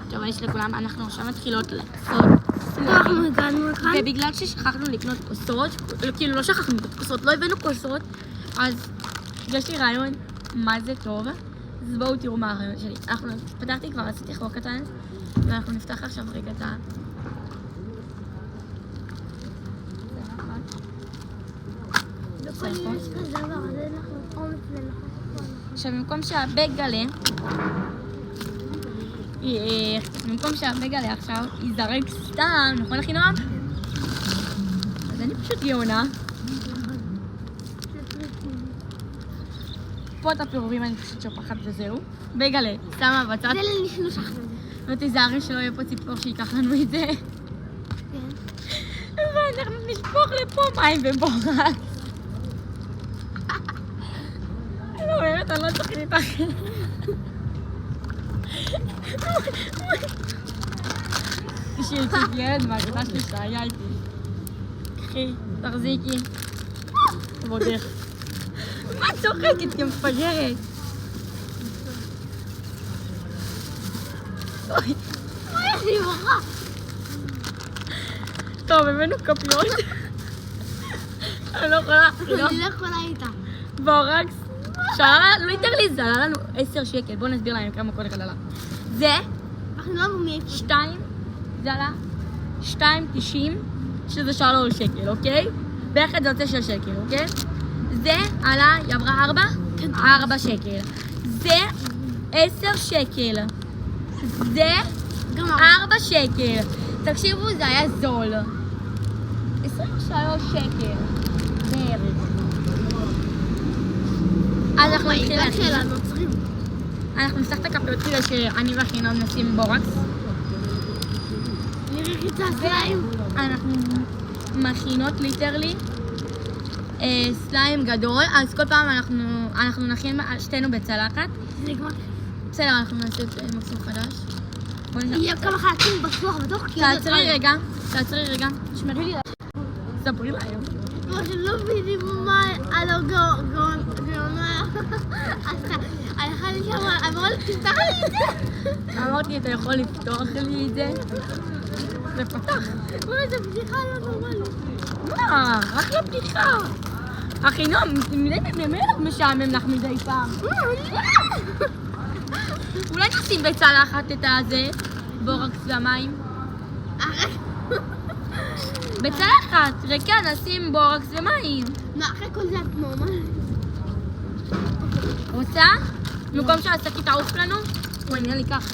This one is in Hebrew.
טוב, יש לכולם, אנחנו עכשיו מתחילות לעשות אנחנו הגענו לכאן. ובגלל ששכחנו לקנות כוסות, כאילו לא שכחנו לקנות כוסות, לא הבאנו כוסות, אז יש לי רעיון מה זה טוב, אז בואו תראו מה הרעיון שלי. פתחתי כבר, עשיתי חוק קטן, ואנחנו נפתח עכשיו רגע את ה... עכשיו במקום שהבגלה עכשיו ייזרק סתם, נכון הכי נועם? אז אני פשוט גאונה. פה את הפירורים אני פשוט שופחת וזהו. בגלה, שמה בצד. זה לנשלוש אחרי זה. ותיזהרי שלא יהיה פה ציפור שיקח לנו את זה. כן. ואנחנו נשפוך לפה מים ובורק. לא, באמת, אני לא צריך להתאחר. יש לי ילד מהגדה שלי שהיה איתי. קחי, תחזיקי. ועודך. מה את צוחקת? כי מפגרת. אוי. יש לי ברכה. טוב, הבאנו כפיות. אני לא יכולה. אני לא יכולה איתה. בורקס. שעלה, לא יותר לי, זה עלה לנו 10 שקל. בואו נסביר להם כמה כל אחד עלה. זה אנחנו לא מאיפה. 2, זה עלה 2.90, שזה 3 שקל, אוקיי? ביחד זה יוצא 6 שקל, אוקיי? זה עלה, היא עברה 4? 4 שקל. זה 10 שקל. זה 4 שקל. תקשיבו, זה היה זול. 23 שקל. בערך. אז אנחנו נתחיל להכין. אנחנו נפתח את הכפיות כדי שאני ואחינם נשים בורקס. נראה חיצה סליים. אנחנו מכינות ליטרלי סליים גדול, אז כל פעם אנחנו נכין שתינו בצלחת. זה נגמר. בסדר, אנחנו נעשה את מקסימום חדש. יהיה כמה חלקים בטוח בטוח. תעצרי רגע, תשמרי לי. ספרי להם. כמו שלא מבינים מה על הגאונה. הלכה לי שם, אמרה לי, תפתח לי את זה. אמרתי, אתה יכול לפתוח לי את זה? זה פתח. וואי, זו בדיחה לא נורמלית. מה? אחלה בדיחה. אחינום, ממילא משעמם לך מדי פעם. אולי נשים בצלחת את הזה, בורקס והמים? בצלחת, ריקה, נשים בורקס ומים. מה, אחרי כל זה את נורמל? רוצה? במקום שהשקית תעוף לנו? בואי, נראה לי כך.